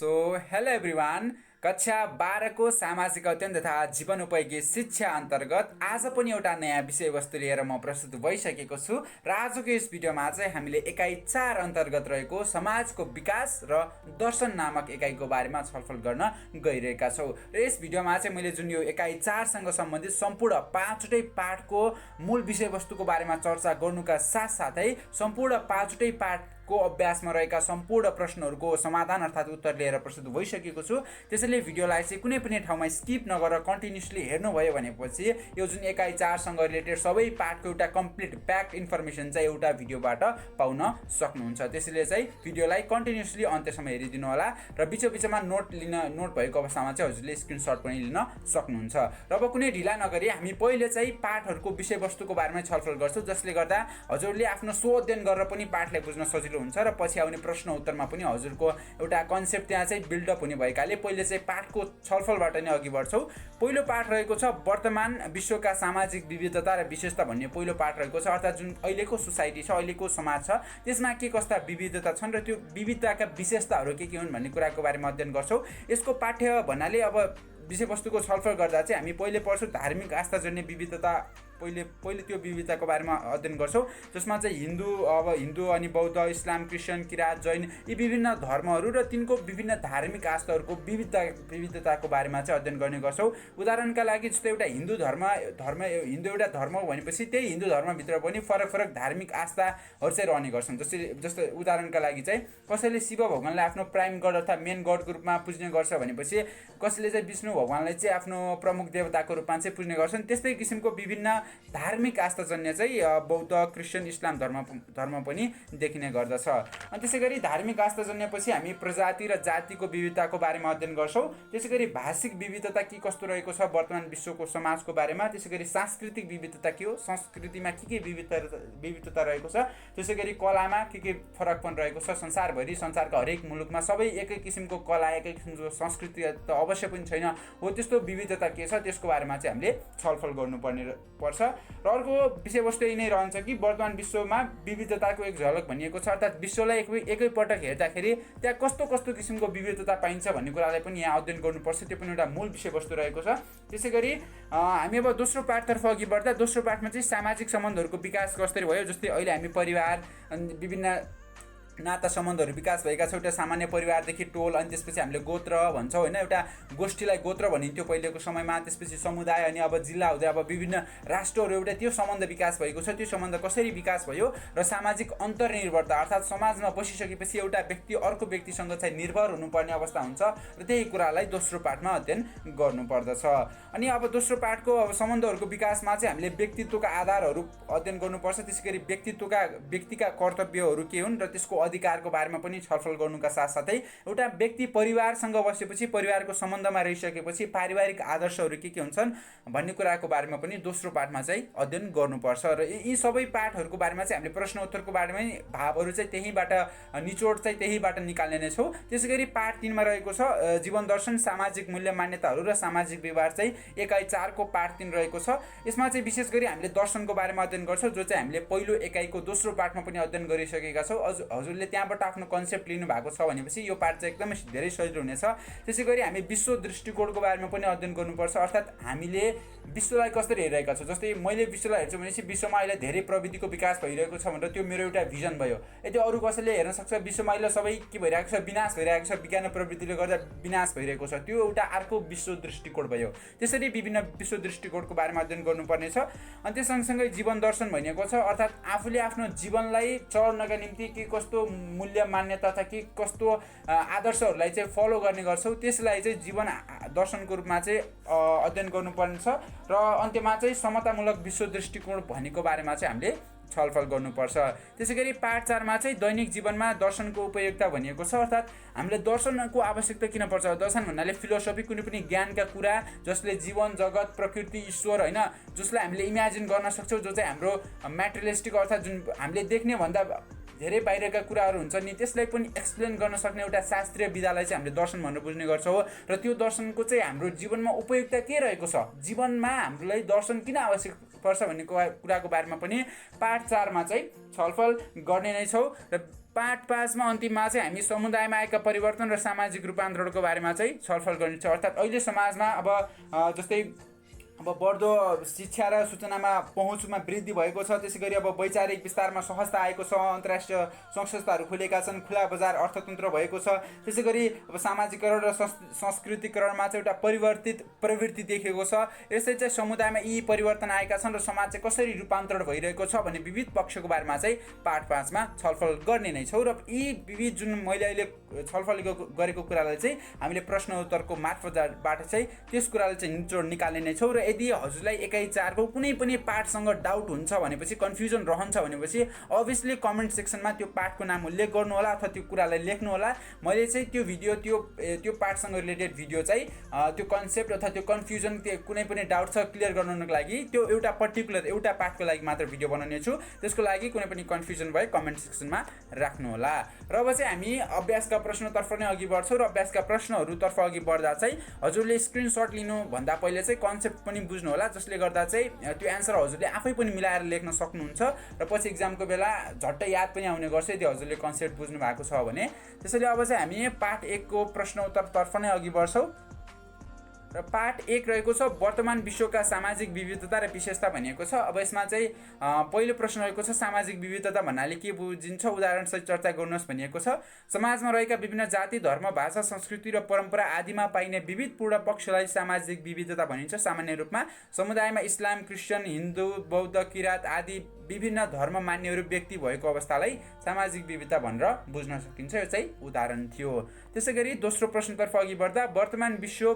So hello everyone. कक्षा 12 को सामाजिक अध्ययन तथा जीवन उपयोगी शिक्षा अन्तर्गत आज पनि एउटा नयाँ विषयवस्तु लिएर म प्रस्तुत भइसकेको छु र आजको यस भिडियोमा चाहिँ हामीले एकाइ 4 अन्तर्गत रहेको समाजको विकास र दर्शन नामक एकाइको बारेमा छलफल गर्न गइरहेका छौँ र यस भिडियोमा चाहिँ मैले जुन यो एकाइ 4 सँग सम्बन्धित सम्पूर्ण 5वटै पाठको मूल विषयवस्तुको बारेमा चर्चा गर्नुका साथसाथै सम्पूर्ण 5वटै पाठको अभ्यासमा रहेका सम्पूर्ण प्रश्नहरूको समाधान अर्थात् उत्तर लिएर प्रस्तुत भइसकेको छु। त्यसैले भिडियोलाई चाहिँ कुनै पनि ठाउँमा स्किप नगरेर कन्टिन्युसली हेर्नुभयो भनेपछि यो जुन एकाइ 4 सँग रिलेटेड सबै पाठको एउटा कम्प्लिट प्याक्ड इन्फर्मेसन चाहिँ एउटा भिडियोबाट पाउन सक्नुहुन्छ। त्यसैले चाहिँ भिडियोलाई कन्टिन्युसली अन्त्यसम्म हेरिदिनु होला र बिचमा नोट भएको अवस्थामा चाहिँ हजुरले स्क्रिनशट पनि लिन सक्नुहुन्छ। र अब कुनै ढिला नगरी हामी पहिले चाहिँ पाठहरूको विषयवस्तुको बारेमा छलफल गर्छौँ, जसले गर्दा हजुरले आफ्नो स्वअध्ययन गरेर पनि पाठलाई बुझ्न सजिलो हुन्छ र पछि आउने प्रश्न उत्तरमा पनि हजुरको एउटा कन्सेप्ट त्यहाँ चाहिँ बिल्डअप हुने भएकाले पहिले चाहिँ पाठको छलफलबाट नै अघि बढ्छौँ। पहिलो पाठ रहेको छ वर्तमान विश्वका सामाजिक विविधता र विशेषता भन्ने पहिलो पाठ रहेको छ, अर्थात् जुन अहिलेको सोसाइटी छ, अहिलेको समाज छ, त्यसमा के कस्ता विविधता छन् र त्यो विविधताका विशेषताहरू के हुन् भन्ने कुराको बारेमा अध्ययन गर्छौँ। यसको पाठ्य भन्नाले अब विषयवस्तुको छलफल गर्दा चाहिँ हामी पहिले पढ्छौँ धार्मिक आस्थाजन्य विविधता। पहिले त्यो विविधताको बारेमा अध्ययन गर्छौँ, जसमा चाहिँ हिन्दू अनि बौद्ध, इस्लाम, क्रिस्चियन, किराँत, जैन यी विभिन्न धर्महरू र तिनको विभिन्न धार्मिक आस्थाहरूको विविधताको बारेमा चाहिँ अध्ययन गर्ने गर्छौँ। उदाहरणका लागि जस्तै एउटा हिन्दू हिन्दू एउटा धर्म हो भनेपछि त्यही हिन्दू धर्मभित्र पनि फरक धार्मिक आस्थाहरू चाहिँ रहने गर्छन्। जस्तै उदाहरणका लागि चाहिँ कसैले शिव भगवानलाई आफ्नो प्राइम गड अर्थात् मेन गडको रूपमा पुज्ने गर्छ भनेपछि कसैले चाहिँ विष्णु भगवानलाई चाहिँ आफ्नो प्रमुख देवताको रूपमा चाहिँ पुज्ने गर्छन्। त्यस्तै किसिमको विभिन्न धार्मिक आस्थाजन्य चाहिँ बौद्ध, क्रिस्चियन, इस्लाम धर्म पनि देखिने गर्दछ। अनि त्यसै गरी धार्मिक आस्थाजन्यपछि हामी प्रजाति र जातिको विविधताको बारेमा अध्ययन गर्छौँ। त्यसै गरी भाषिक विविधता के कस्तो रहेको छ वर्तमान विश्वको समाजको बारेमा। त्यसै गरी सांस्कृतिक विविधता के हो, संस्कृतिमा के विविधता रहेको छ। त्यसै गरी कलामा के फरकपन रहेको छ। संसारका हरेक मुलुकमा सबै एकै किसिमको कला, एकै किसिमको संस्कृति त अवश्य पनि छैन हो, त्यस्तो विविधता के छ त्यसको बारेमा चाहिँ हामीले छलफल गर्नुपर्ने पर्छ। र अर्को विषयवस्तु यही नै रहन्छ कि वर्तमान विश्वमा विविधताको एक झलक भनिएको छ, अर्थात् विश्वलाई एकैपटक हेर्दाखेरि त्यहाँ कस्तो किसिमको विविधता पाइन्छ भन्ने कुरालाई पनि यहाँ अध्ययन गर्नुपर्छ। त्यो पनि एउटा मूल विषयवस्तु रहेको छ। त्यसै गरी हामी अब दोस्रो पाठतर्फ अघि बढ्दा दोस्रो पाठमा चाहिँ सामाजिक सम्बन्धहरूको विकास कसरी भयो, जस्तै अहिले हामी परिवार अनि विभिन्न नाता सम्बन्धहरू विकास भएका छ। एउटा सामान्य परिवारदेखि टोल, अनि त्यसपछि हामीले गोत्र भन्छौँ होइन, एउटा गोष्ठीलाई गोत्र भनिन्थ्यो पहिलेको समयमा। त्यसपछि समुदाय, अनि अब जिल्ला हुँदै अब विभिन्न राष्ट्रहरू, एउटा त्यो सम्बन्ध विकास भएको छ। त्यो सम्बन्ध कसरी विकास भयो र सामाजिक अन्तर्निर्भरता अर्थात् समाजमा बसिसकेपछि एउटा व्यक्ति अर्को व्यक्तिसँग चाहिँ निर्भर हुनुपर्ने अवस्था हुन्छ र त्यही कुरालाई दोस्रो पाठमा अध्ययन गर्नुपर्दछ। अनि अब दोस्रो पाठको अब सम्बन्धहरूको विकासमा चाहिँ हामीले व्यक्तित्वका आधारहरू अध्ययन गर्नुपर्छ। त्यसै गरी व्यक्तिका कर्तव्यहरू के हुन् र त्यसको अधिकारको बारेमा पनि छलफल गर्नुका साथसाथै एउटा व्यक्ति परिवारसँग बसेपछि, परिवारको सम्बन्धमा रहिसकेपछि पारिवारिक आदर्शहरू के हुन्छन् भन्ने कुराको बारेमा पनि दोस्रो पाठमा चाहिँ अध्ययन गर्नुपर्छ। र यी सबै पाठहरूको बारेमा चाहिँ हामीले प्रश्न उत्तरको बारेमै भावहरू चाहिँ त्यहीँबाट निचोड चाहिँ त्यहीँबाट निकाल्ने नै छौँ। त्यसै गरी पाठ 3 मा रहेको छ जीवन दर्शन, सामाजिक मूल्य मान्यताहरू र सामाजिक व्यवहार चाहिँ एकाइ 4 को पाठ 3 रहेको छ। यसमा चाहिँ विशेष गरी हामीले दर्शनको बारेमा अध्ययन गर्छौँ, जो चाहिँ हामीले पहिलो एकाइको दोस्रो पाठमा पनि अध्ययन गरिसकेका छौँ। हजुरले त्यहाँबाट आफ्नो कन्सेप्ट लिनु भएको छ भनेपछि यो पाठ चाहिँ एकदमै धेरै सजिलो हुनेछ। त्यसै गरी हामी विश्व दृष्टिकोणको बारेमा पनि अध्ययन गर्नुपर्छ, अर्थात् हामीले विश्वलाई कसरी हेरिरहेका छौँ। जस्तै मैले विश्वलाई हेर्छु भनेपछि विश्वमा अहिले धेरै प्रविधिको विकास भइरहेको छ भनेर त्यो मेरो एउटा भिजन भयो। यदि अरू कसैले हेर्न सक्छ विश्वमा अहिले सबै के भइरहेको छ, विनाश भइरहेको छ, विज्ञान र प्रविधिले गर्दा विनाश भइरहेको छ, त्यो एउटा अर्को विश्व दृष्टिकोण भयो। त्यसरी विभिन्न विश्व दृष्टिकोणको बारेमा अध्ययन गर्नुपर्ने छ। अनि त्यस सँगसँगै जीवन दर्शन भनिएको छ, अर्थात् आफूले आफ्नो जीवनलाई चलाउनका निम्ति के कस्तो मूल्य मान्यता छ, के कस्तो आदर्शहरूलाई चाहिँ फलो गर्ने गर्छौँ, त्यसलाई चाहिँ जीवन दर्शनको रूपमा चाहिँ अध्ययन गर्नुपर्ने छ। र अन्त्यमा चाहिँ समतामूलक विश्व दृष्टिकोण भनेको बारेमा चाहिँ हामीले छलफल गर्नुपर्छ। त्यसै गरी पाठ 4 मा चाहिँ दैनिक जीवनमा दर्शनको उपयोगिता भनिएको छ, अर्थात् हामीले दर्शनको आवश्यकता किन पर्छ। दर्शन भन्नाले फिलोसफी, कुनै पनि ज्ञानका कुरा जसले जीवन, जगत, प्रकृति, ईश्वर होइन, जसलाई हामीले इमेजिन गर्न सक्छौँ, जो चाहिँ हाम्रो म्याटेरियलिस्टिक अर्थात् जुन हामीले देख्ने भन्दा धेरै बाहिरका कुराहरू हुन्छ नि, त्यसलाई पनि एक्सप्लेन गर्न सक्ने एउटा शास्त्रीय विधालाई चाहिँ हामीले दर्शन भनेर बुझ्ने गर्छौँ। र त्यो दर्शनको चाहिँ हाम्रो जीवनमा उपयोगिता के रहेको छ, जीवनमा हामीलाई दर्शन किन आवश्यक पर्छ भन्ने कुराको बारेमा पनि पाठ 4 मा चाहिँ छलफल गर्ने नै छौँ। र पाठ 5 मा अन्तिममा चाहिँ हामी समुदायमा आएका परिवर्तन र सामाजिक रूपान्तरणको बारेमा चाहिँ छलफल गर्नेछौँ। अर्थात् अहिले समाजमा अब जस्तै अब बढ्दो शिक्षा र सूचनामा पहुँचमा वृद्धि भएको छ। त्यसै गरी अब वैचारिक विस्तारमा सहजता आएको छ, अन्तर्राष्ट्रिय संस्थाहरू खुलेका छन्, खुला बजार अर्थतन्त्र भएको छ। त्यसै गरी अब सामाजिकरण र संस्कृतिकरणमा चाहिँ एउटा परिवर्तित प्रवृत्ति देखेको छ। यसै चाहिँ समुदायमा यी परिवर्तन आएका छन् र समाज चाहिँ कसरी रूपान्तरण भइरहेको छ भन्ने विविध पक्षको बारेमा चाहिँ पाठ 5 मा छलफल गर्ने नै छौँ। र यी विविध जुन मैले अहिले छलफल गरेको कुरालाई चाहिँ हामीले प्रश्न उत्तरको मार्फतबाट चाहिँ त्यस कुरालाई चाहिँ निचोड निकाल्ने नै छौँ। र यदि हजुरलाई एकाइ 4 को कुनै पनि पाठसँग डाउट हुन्छ भनेपछि, कन्फ्युजन रहन्छ भनेपछि अभियसली कमेन्ट सेक्सनमा त्यो पाठको नाम उल्लेख गर्नु होला अथवा त्यो कुरालाई लेख्नु होला। मैले चाहिँ त्यो भिडियो त्यो पाठसँग रिलेटेड भिडियो चाहिँ त्यो कन्सेप्ट अथवा त्यो कन्फ्युजन, त्यो कुनै पनि डाउट छ क्लियर गर्नको लागि त्यो एउटा पर्टिकुलर एउटा पाठको लागि मात्र भिडियो बनाउने छु। त्यसको लागि कुनै पनि कन्फ्युजन भए कमेन्ट सेक्सनमा राख्नु होला। र अब चाहिँ हामी अभ्यासका प्रश्नतर्फ नै अघि बढ्छौँ। र अभ्यासका प्रश्नहरूतर्फ अघि बढ्दा चाहिँ हजुरले स्क्रिनसट लिनुभन्दा पहिले चाहिँ कन्सेप्ट पनि बुझ्नु होला, जसले गर्दा चाहिँ त्यो एन्सर हजुरले आफै पनि मिलाएर लेख्न सक्नुहुन्छ र पछि इक्जामको बेला झट्टै याद पनि आउने गर्छ यदि हजुरले कन्सेप्ट बुझ्नु भएको छ भने। त्यसैले अब चाहिँ हामी पाठ 1 को प्रश्न उत्तरतर्फ नै अघि बढ्छौँ। र पाठ 1 रहेको छ वर्तमान विश्वका सामाजिक विविधता र विशेषता भनिएको छ। अब यसमा चाहिँ पहिलो प्रश्न रहेको छ सामाजिक विविधता भन्नाले के बुझिन्छ, उदाहरणसहित चर्चा गर्नुहोस् भनिएको छ। समाजमा रहेका विभिन्न जाति, धर्म, भाषा, संस्कृति र परम्परा आदिमा पाइने विविधपूर्ण पक्षलाई सामाजिक विविधता भनिन्छ। सामान्य रूपमा समुदायमा इस्लाम, क्रिस्चियन, हिन्दू, बौद्ध, किराँत आदि विभिन्न धर्म मान्नेहरू व्यक्ति भएको अवस्थालाई सामाजिक विविधता भनेर बुझ्न सकिन्छ। यो चाहिँ उदाहरण थियो। त्यसै गरी दोस्रो प्रश्नतर्फ अघि बढ्दा वर्तमान विश्व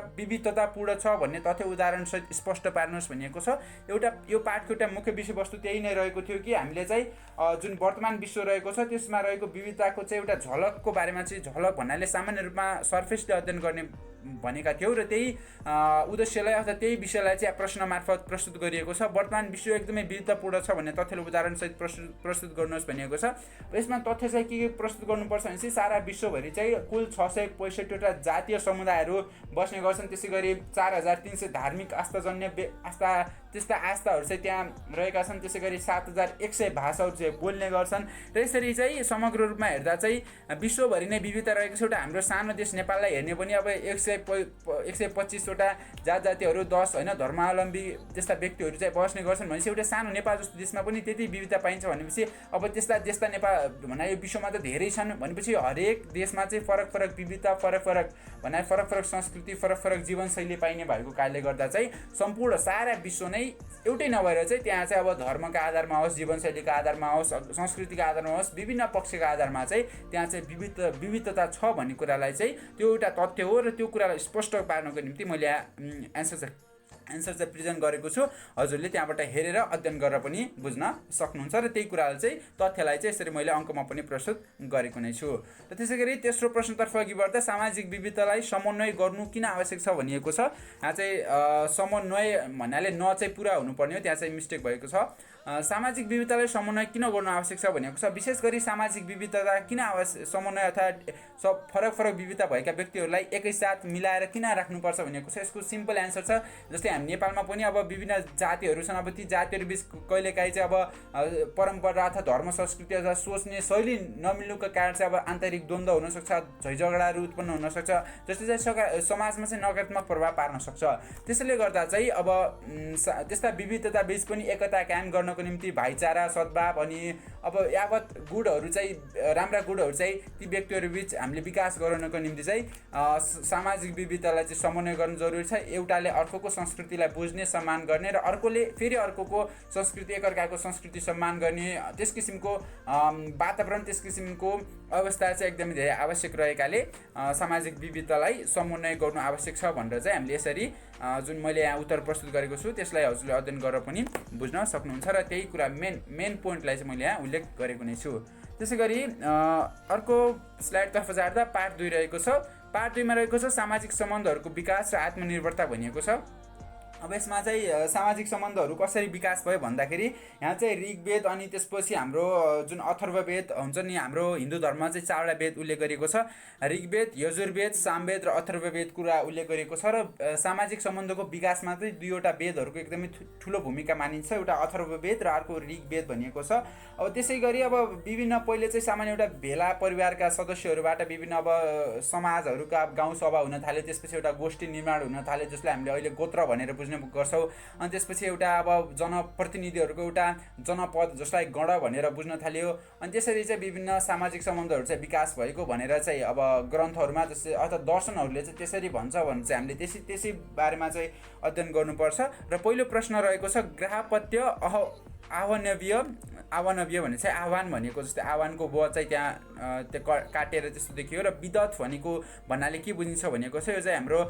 विविधतापूर्ण छ भन्ने तथ्य उदाहरणसहित स्पष्ट पार्नुहोस् भनिएको छ। यो पाठको एउटा मुख्य विषयवस्तु त्यही नै रहेको थियो कि हामीले चाहिँ जुन वर्तमान विश्व रहेको छ त्यसमा रहेको विविधताको चाहिँ एउटा झलकको बारेमा चाहिँ, झलक भन्नाले सामान्य रूपमा सर्फेसले अध्ययन गर्ने भनेका थियौँ र त्यही उद्देश्यलाई अथवा त्यही विषयलाई चाहिँ प्रश्न मार्फत प्रस्तुत गरिएको छ। वर्तमान विश्व एकदमै विविधतापूर्ण छ भन्ने तथ्यले उदाहरणसहित प्रस्तुत गर्नुहोस् भनिएको छ। यसमा तथ्य चाहिँ के प्रस्तुत गर्नुपर्छ भने चाहिँ सारा विश्वभरि चाहिँ कुल 665वटा जातीय समुदायहरू बस्ने गर्छन्। त्यसै गरी 4300 धार्मिक त्यस्ता आस्थाहरू चाहिँ त्यहाँ रहेका छन्। त्यसै गरी 7100 भाषाहरू चाहिँ बोल्ने गर्छन्। र यसरी चाहिँ समग्र रूपमा हेर्दा चाहिँ विश्वभरि नै विविधता रहेको छ। एउटा हाम्रो सानो देश नेपाललाई हेर्ने पनि अब 125वटा जात जातिहरू 10 होइन धर्मावलम्बी त्यस्ता व्यक्तिहरू चाहिँ बस्ने गर्छन् भनेपछि एउटा सानो नेपाल जस्तो देशमा पनि त्यति विविधता पाइन्छ भनेपछि अब त्यस्ता नेपाल भन्नाले विश्वमा त धेरै छन् भनेपछि हरेक देशमा चाहिँ फरक विविधता, फरक संस्कृति, फरक जीवनशैली पाइने भएको कारणले गर्दा चाहिँ सम्पूर्ण सारा विश्व नै एउटै नभएर चाहिँ त्यहाँ चाहिँ अब धर्मका आधारमा होस्, जीवनशैलीका आधारमा होस्, संस्कृतिका आधारमा होस्, विभिन्न पक्षका आधारमा चाहिँ त्यहाँ चाहिँ विविधता छ भन्ने कुरालाई चाहिँ त्यो एउटा तथ्य हो। र त्यो कुरालाई स्पष्ट पार्नको निम्ति मैले एन्सर चाहिँ प्रेजेन्ट गरेको छु। हजुरले त्यहाँबाट हेरेर अध्ययन गरेर पनि बुझ्न सक्नुहुन्छ र त्यही कुरालाई चाहिँ तथ्यलाई चाहिँ यसरी मैले अङ्कमा पनि प्रस्तुत गरेको नै छु। र त्यसै गरी तेस्रो प्रश्नतर्फ अघि बढ्दा सामाजिक विविधतालाई समन्वय गर्नु किन आवश्यक छ भनिएको छ। यहाँ चाहिँ समन्वय भन्नाले न चाहिँ पुरा हुनुपर्ने हो, त्यहाँ चाहिँ मिस्टेक भएको छ। सामाजिक विविधतालाई समन्वय किन गर्नु आवश्यक छ भनेको छ। विशेष गरी सामाजिक विविधता किन समन्वय अर्थात् सब फरक विविधता भएका व्यक्तिहरूलाई एकैसाथ मिलाएर किन राख्नुपर्छ भनेको छ। यसको सिम्पल एन्सर छ जस्तै हामी नेपालमा पनि अब विभिन्न जातिहरू छन्। अब ती जातिहरू बिच कहिलेकाहीँ चाहिँ अब परम्परा अथवा धर्म, संस्कृति अथवा सोच्ने शैली नमिल्नुको कारण चाहिँ अब आन्तरिक द्वन्द्व हुनसक्छ, झैझगडाहरू उत्पन्न हुनसक्छ, जसले चाहिँ समाजमा चाहिँ नकारात्मक प्रभाव पार्न सक्छ। त्यसैले गर्दा चाहिँ अब त्यस्ता विविधता बिच पनि एकता कायम गर्न निम्ति भाइचारा, सद्भाव अनि अब यावत गुणहरू चाहिँ राम्रा गुणहरू चाहिँ ती व्यक्तिहरू बिच हामीले विकास गराउनको निम्ति चाहिँ सामाजिक विविधतालाई चाहिँ समन्वय गर्नु जरुरी छ। एउटाले अर्कोको संस्कृतिलाई बुझ्ने, सम्मान गर्ने र अर्कोले फेरि अर्कोको संस्कृति, एकअर्काको संस्कृति सम्मान गर्ने, त्यस किसिमको वातावरण, त्यस किसिमको अवस्था चाहिँ एकदमै धेरै आवश्यक रहेकाले सामाजिक विविधतालाई समन्वय गर्नु आवश्यक छ भनेर चाहिँ हामीले यसरी जुन मैले यहाँ उत्तर प्रस्तुत गरेको छु त्यसलाई हजुरले अध्ययन गरेर पनि बुझ्न सक्नुहुन्छ र त्यही कुरा मेन पोइन्टलाई चाहिँ मैले यहाँ उल्लेख गरेको नै छु। त्यसै गरी अर्को स्लाइडतर्फ जाँदा पार्ट 2 रहेको छ। पार्ट 2 मा रहेको छ सामाजिक सम्बन्धहरूको विकास र आत्मनिर्भरता भनिएको छ। अब यसमा चाहिँ सामाजिक सम्बन्धहरू कसरी विकास भयो भन्दाखेरि यहाँ चाहिँ ऋग्वेद अनि त्यसपछि हाम्रो जुन अथर्ववेद हुन्छ नि, हाम्रो हिन्दू धर्ममा चाहिँ 4वटा वेद उल्लेख गरिएको छ। ऋग्वेद, यजुर्वेद, सामवेद र अथर्ववेद कुरा उल्लेख गरिएको छ। र सामाजिक सम्बन्धको विकासमा चाहिँ दुईवटा वेदहरूको एकदमै ठुलो भूमिका मानिन्छ, एउटा अथर्ववेद र अर्को ऋग्वेद भनिएको छ। अब त्यसै गरी अब विभिन्न पहिले चाहिँ सामान्य एउटा भेला परिवारका सदस्यहरूबाट विभिन्न अब समाजहरूका गाउँ सभा हुन थाल्यो, त्यसपछि एउटा गोष्ठी निर्माण हुन थाल्यो जसलाई हामीले अहिले गोत्र भनेर बुझ्ने गर्छौँ। अनि त्यसपछि एउटा अब जनप्रतिनिधिहरूको एउटा जनपद जसलाई गण भनेर बुझ्न थाल्यो। अनि त्यसरी चाहिँ विभिन्न सामाजिक सम्बन्धहरू चाहिँ विकास भएको भनेर चाहिँ अब ग्रन्थहरूमा जस्तै अर्थात् दर्शनहरूले चाहिँ त्यसरी भन्छ भने चाहिँ हामीले त्यसै बारेमा चाहिँ अध्ययन गर्नुपर्छ। र पहिलो प्रश्न रहेको छ ग्राहपत्य आवनव्य भने चाहिँ आह्वान भनेको जस्तै आह्वानको ब चाहिँ त्यहाँ त्यो काटेर त्यस्तो देखियो। र विदत भनेको भन्नाले के बुझिन्छ भनेको छ, यो चाहिँ हाम्रो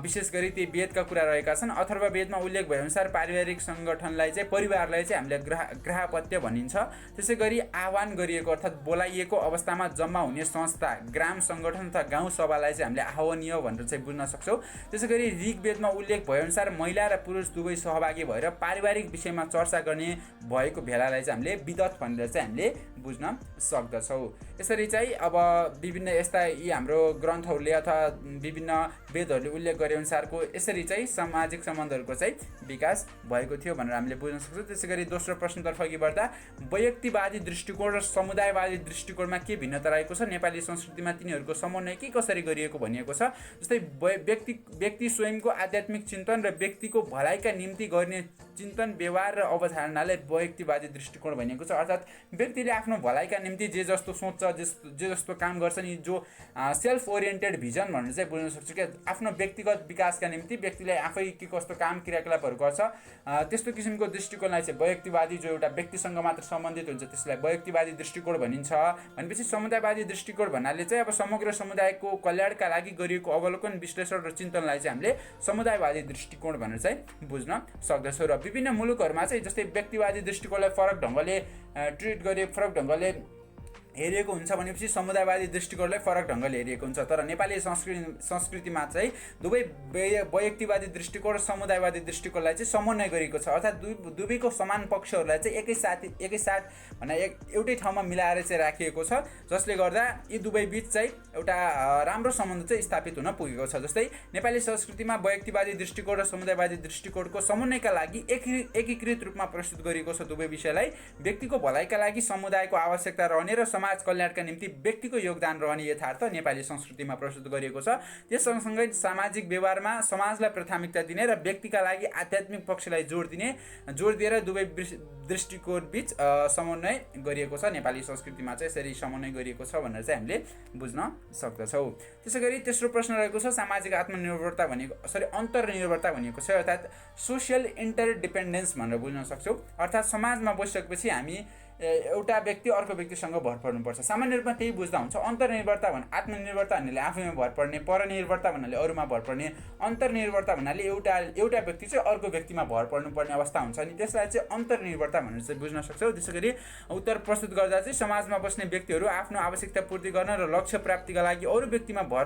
विशेष गरी ती वेदका कुरा रहेका छन्। अथर्व वेदमा उल्लेख भएअनुसार पारिवारिक सङ्गठनलाई चाहिँ परिवारलाई चाहिँ हामीले ग्राहपत्य भनिन्छ। त्यसै गरी आह्वान गरिएको अर्थात् बोलाइएको अवस्थामा जम्मा हुने संस्था ग्राम सङ्गठन तथा गाउँ सभालाई चाहिँ हामीले आह्वानीय भनेर चाहिँ बुझ्न सक्छौँ। त्यसै गरी ऋग्वेदमा उल्लेख भएअनुसार महिला र पुरुष दुवै सहभागी भएर पारिवारिक विषयमा चर्चा गर्ने भएको भेलालाई चाहिँ हामीले विदत भनेर चाहिँ हामीले बुझ्न सक्दछौँ। यसरी चाहिँ अब विभिन्न यस्ता यी हाम्रो ग्रन्थहरूले अथवा विभिन्न वेदहरूले उल्लेख गरे अनुसारको यसरी चाहिँ सामाजिक सम्बन्धहरूको चाहिँ विकास भएको थियो भनेर हामीले बुझ्न सक्छौँ। त्यसै गरी दोस्रो प्रश्नतर्फ अघि बढ्दा व्यक्तिवादी दृष्टिकोण र समुदायवादी दृष्टिकोणमा के भिन्नता रहेको छ, नेपाली संस्कृतिमा तिनीहरूको समन्वय के कसरी गरिएको भनिएको छ। जस्तै व्यक्ति स्वयंको आध्यात्मिक चिन्तन र व्यक्तिको भलाइका निम्ति गर्ने चिन्तन व्यवहार र अवधारणालाई व्यक्तिवादी दृष्टिकोण भनिएको छ। अर्थात् व्यक्तिले आफ्नो भलाइका निम्ति जे जस्तो सोच्छ, जे जस्तो काम गर्छ नि, जो सेल्फ ओरिएन्टेड भिजन भनेर चाहिँ बुझ्न सक्छु क्या। आफ्नो व्यक्तिगत विकासका निम्ति व्यक्तिले आफै के कस्तो काम क्रियाकलापहरू गर्छ, त्यस्तो किसिमको दृष्टिकोणलाई चाहिँ व्यक्तिवादी, जो एउटा व्यक्तिसँग मात्र सम्बन्धित हुन्छ त्यसलाई व्यक्तिवादी दृष्टिकोण भनिन्छ। भनेपछि समुदायवादी दृष्टिकोण भन्नाले चाहिँ अब समग्र समुदायको कल्याणका लागि गरिएको अवलोकन, विश्लेषण र चिन्तनलाई चाहिँ हामीले समुदायवादी दृष्टिकोण भनेर चाहिँ बुझ्न सक्दछौँ। र विभिन्न मुलुकहरूमा चाहिँ जस्तै व्यक्तिवादी दृष्टिकोणलाई फरक ढङ्गले ट्रिट गरे, फरक ढङ्गले हेरिएको हुन्छ भनेपछि समुदायवादी दृष्टिकोणलाई फरक ढङ्गले हेरिएको हुन्छ। तर नेपाली संस्कृतिमा चाहिँ दुवै व्यक्तिवादी दृष्टिकोण र समुदायवादी दृष्टिकोणलाई चाहिँ समन्वय गरिएको छ। अर्थात् दुवैको समान पक्षहरूलाई चाहिँ एकैसाथ भन्दा एउटै ठाउँमा मिलाएर चाहिँ राखिएको छ, जसले गर्दा यी दुवै बिच चाहिँ एउटा राम्रो सम्बन्ध चाहिँ स्थापित हुन पुगेको छ। जस्तै नेपाली संस्कृतिमा व्यक्तिवादी दृष्टिकोण र समुदायवादी दृष्टिकोणको समन्वयका लागि एकीकृत रूपमा प्रस्तुत गरिएको छ। दुवै विषयलाई व्यक्तिको भलाइका लागि समुदायको आवश्यकता रहने र समाज कल्याणका निम्ति व्यक्तिको योगदान रहने यथार्थ नेपाली संस्कृतिमा प्रस्तुत गरिएको छ। त्यस सँगसँगै सामाजिक व्यवहारमा समाजलाई प्राथमिकता दिने र व्यक्तिका लागि आध्यात्मिक पक्षलाई जोड दिएर दुवै दृष्टिकोण बीच समन्वय गरिएको छ। नेपाली संस्कृतिमा चाहिँ यसरी समन्वय गरिएको छ भनेर चाहिँ हामीले बुझ्न सक्दछौँ। त्यसै गरी तेस्रो प्रश्न रहेको छ सामाजिक आत्मनिर्भरता भनेको अन्तर्निर्भरता भनेको छ, अर्थात् सोसियल इन्टरडिपेन्डेन्स भनेर बुझ्न सक्छौँ। अर्थात् समाजमा बसिसकेपछि हामी एउटा व्यक्ति अर्को व्यक्तिसँग भर पर्नुपर्छ। सामान्य रूपमा त्यही बुझ्दा हुन्छ। अन्तर्निर्भरता आत्मनिर्भरता भन्नाले आफैमा भर पर्ने, परनिर्भरता भन्नाले अरूमा भर पर्ने, अन्तर्निर्भरता भन्नाले एउटा व्यक्ति चाहिँ अर्को व्यक्तिमा भर पर्नुपर्ने अवस्था हुन्छ नि, त्यसलाई चाहिँ अन्तर्निर्भरता भनेर चाहिँ बुझ्न सक्छौँ। त्यसै गरी उत्तर प्रस्तुत गर्दा चाहिँ समाजमा बस्ने व्यक्तिहरू आफ्नो आवश्यकता पूर्ति गर्न र लक्ष्य प्राप्तिका लागि अरू व्यक्तिमा भर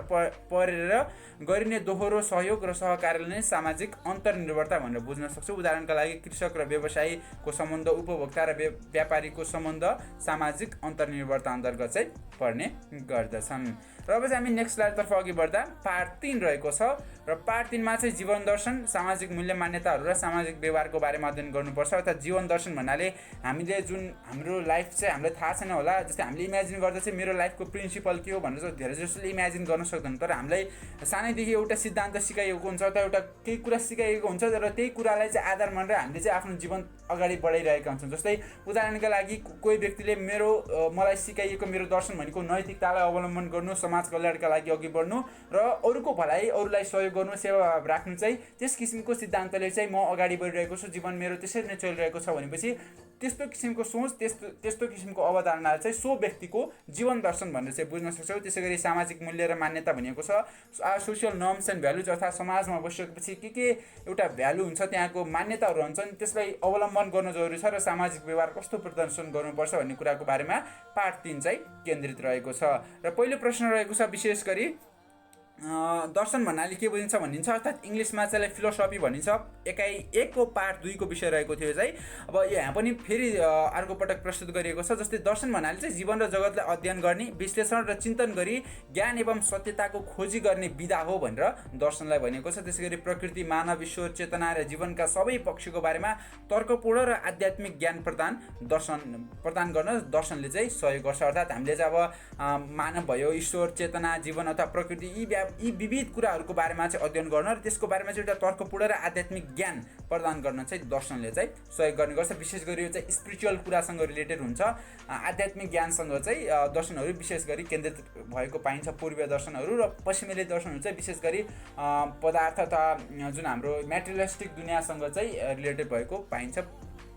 परेर गरिने दोहोरो सहयोग र सहकार्यले नै सामाजिक अन्तर्निर्भरता भनेर बुझ्न सक्छौँ। उदाहरणका लागि कृषक र व्यवसायीको सम्बन्ध, उपभोक्ता र व्यापारीको सम्बन्ध सामाजिक अन्तर्निर्भरता अन्तर्गत चाहिँ पर्ने गर्दछन्। र अब चाहिँ हामी नेक्स्ट स्लाइडतर्फ अघि बढ्दा पार्ट 3 रहेको छ। र पार्ट 3 मा चाहिँ जीवन दर्शन, सामाजिक मूल्य मान्यताहरू र सामाजिक व्यवहारको बारेमा अध्ययन गर्नुपर्छ। अर्थात् जीवन दर्शन भन्नाले हामीले जुन हाम्रो लाइफ चाहिँ हामीलाई थाहा छैन होला, जस्तै हामीले इमेजिन गर्दा चाहिँ मेरो लाइफको प्रिन्सिपल के हो भनेर चाहिँ धेरै जसोले इमेजिन गर्न सक्दैन। तर हामीलाई सानैदेखि एउटा सिद्धान्त सिकाइएको हुन्छ अथवा एउटा केही कुरा सिकाइएको हुन्छ र त्यही कुरालाई चाहिँ आधार मानेर हामीले चाहिँ आफ्नो जीवन अगाडि बढाइरहेका हुन्छौँ। जस्तै उदाहरणका लागि कोही व्यक्तिले मलाई सिकाइएको मेरो दर्शन भनेको नैतिकतालाई अवलम्बन गर्नु, समाज कल्याणका लागि अघि बढ्नु र अरूको भलाइ, अरूलाई सहयोग गर्नु, सेवा राख्नु चाहिँ त्यस किसिमको सिद्धान्तले चाहिँ म अगाडि बढिरहेको छु, जीवन मेरो त्यसरी नै चलिरहेको छ भनेपछि त्यस्तो किसिमको सोच, त्यस्तो किसिमको अवधारणा चाहिँ सो व्यक्तिको जीवन दर्शन भनेर चाहिँ बुझ्न सक्छौँ। त्यसै गरी सामाजिक मूल्य र मान्यता भनेको छ सोसियल नर्म्स एन्ड भ्यालुज, अर्थात् समाजमा बसिसकेपछि के एउटा भ्यालु हुन्छ, त्यहाँको मान्यताहरू हुन्छन्, त्यसलाई अवलम्बन गर्न जरुरी छ र सामाजिक व्यवहार कस्तो प्रदर्शन गर्नुपर्छ भन्ने कुराको बारेमा पार्ट 3 चाहिँ केन्द्रित रहेको छ। र पहिलो प्रश्न रहेको छ विशेष गरी दर्शन भन्नाले के बुझिन्छ भनिन्छ, अर्थात् इङ्ग्लिसमा चाहिँ फिलोसफी भनिन्छ। एकको पार्ट 2 को विषय रहेको थियो चाहिँ। अब यहाँ पनि फेरि अर्को पटक प्रस्तुत गरिएको छ। जस्तै दर्शन भन्नाले चाहिँ जीवन र जगतलाई अध्ययन गर्ने, विश्लेषण र चिन्तन गरी ज्ञान एवं सत्यताको खोजी गर्ने विधा हो भनेर दर्शनलाई भनेको छ। त्यसै गरी प्रकृति, मानव, ईश्वर, चेतना र जीवनका सबै पक्षको बारेमा तर्कपूर्ण र आध्यात्मिक ज्ञान प्रदान गर्न दर्शनले चाहिँ सहयोग गर्छ। अर्थात् हामीले चाहिँ अब मानव भयो, ईश्वर, चेतना, जीवन अथवा प्रकृति यी विविध कुराहरूको बारेमा चाहिँ अध्ययन गर्न र त्यसको बारेमा चाहिँ एउटा तर्कपूर्ण र आध्यात्मिक ज्ञान प्रदान गर्न चाहिँ दर्शनले चाहिँ सहयोग गर्ने गर्छ। विशेष गरी यो चाहिँ स्पिरिचुअल कुरासँग रिलेटेड हुन्छ। आध्यात्मिक ज्ञानसँग चाहिँ दर्शनहरू विशेष गरी केन्द्रित भएको पाइन्छ। पूर्वीय दर्शनहरू र पश्चिमेली दर्शनहरू चाहिँ विशेष गरी पदार्थ तथा जुन हाम्रो मेटेरियलिस्टिक दुनियाँसँग चाहिँ रिलेटेड भएको पाइन्छ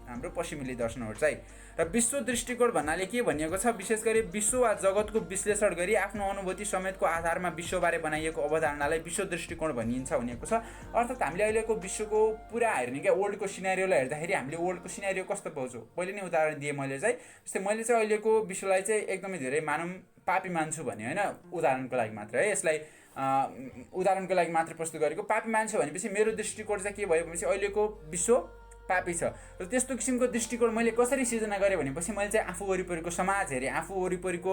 हाम्रो पश्चिमेली दर्शनहरू चाहिँ। र विश्व दृष्टिकोण भन्नाले के भनिएको छ, विशेष गरी विश्व वा जगतको विश्लेषण गरी आफ्नो अनुभूति समेतको आधारमा विश्वबारे बनाइएको अवधारणालाई विश्व दृष्टिकोण भनिन्छ भनिएको छ। अर्थात् हामीले अहिलेको विश्वको पुरा हेर्ने क्या वर्ल्डको सिनेरियोलाई हेर्दाखेरि हामीले वर्ल्डको सिनेरियो कस्तो पाउँछौँ, पहिले नै उदाहरण दिएँ मैले चाहिँ। जस्तै मैले चाहिँ अहिलेको विश्वलाई चाहिँ एकदमै धेरै मानौँ पापी मान्छु भने होइन, उदाहरणको लागि मात्र है, यसलाई उदाहरणको लागि मात्र प्रस्तुत गरेको। पापी मान्छे भनेपछि मेरो दृष्टिकोण चाहिँ के भयो भनेपछि अहिलेको विश्व पापी छ। र त्यस्तो किसिमको दृष्टिकोण मैले कसरी सिर्जना गरेँ भनेपछि मैले चाहिँ आफू वरिपरिको समाज हेरेँ, आफू वरिपरिको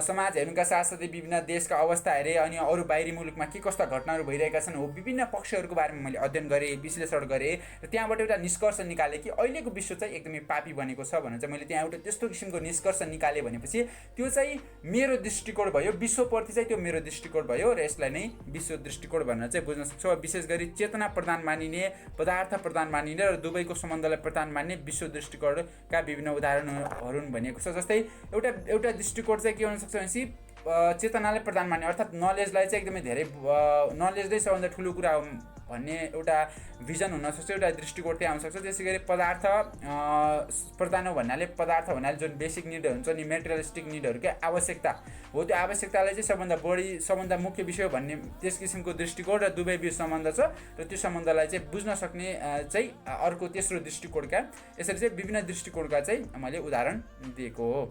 समाज हेर्नुका साथसाथै विभिन्न देशका अवस्था हेरेँ, अनि अरू बाहिरी मुलुकमा के कस्ता घटनाहरू भइरहेका छन् हो विभिन्न पक्षहरूको बारेमा मैले अध्ययन गरेँ, विश्लेषण गरेँ र त्यहाँबाट एउटा निष्कर्ष निकालेँ कि अहिलेको विश्व चाहिँ एकदमै पापी बनेको छ भनेर चाहिँ मैले त्यहाँ एउटा त्यस्तो किसिमको निष्कर्ष निकालेँ भनेपछि त्यो चाहिँ मेरो दृष्टिकोण भयो, विश्वप्रति चाहिँ त्यो मेरो दृष्टिकोण भयो र यसलाई नै विश्व दृष्टिकोण भनेर चाहिँ बुझ्न सक्छौँ। विशेष गरी चेतना प्रदान मानिने, पदार्थ प्रदान मानिने र दुवैको सम्बन्धलाई प्रदान मान्ने विश्व दृष्टिकोणका विभिन्न उदाहरणहरू भनिएको छ। जस्तै एउटा दृष्टिकोण चाहिँ के हुनसक्छ भनेपछि चेतनाले प्रदान मान्ने, अर्थात् नलेजलाई चाहिँ एकदमै धेरै नलेज नै सबभन्दा ठुलो कुरा हो भन्ने एउटा भिजन हुनसक्छ, एउटा दृष्टिकोण त्यहाँ हुनसक्छ। त्यसै गरी पदार्थ प्रदान हो भन्नाले जुन बेसिक निडहरू हुन्छ नि, मेटेरियलिस्टिक निडहरूकै आवश्यकता हो, त्यो आवश्यकतालाई चाहिँ सबभन्दा मुख्य विषय हो भन्ने त्यस किसिमको दृष्टिकोण र दुवै बिच सम्बन्ध छ र त्यो सम्बन्धलाई चाहिँ बुझ्न सक्ने चाहिँ अर्को तेस्रो दृष्टिकोणका, यसरी चाहिँ विभिन्न दृष्टिकोणका चाहिँ मैले उदाहरण दिएको हो।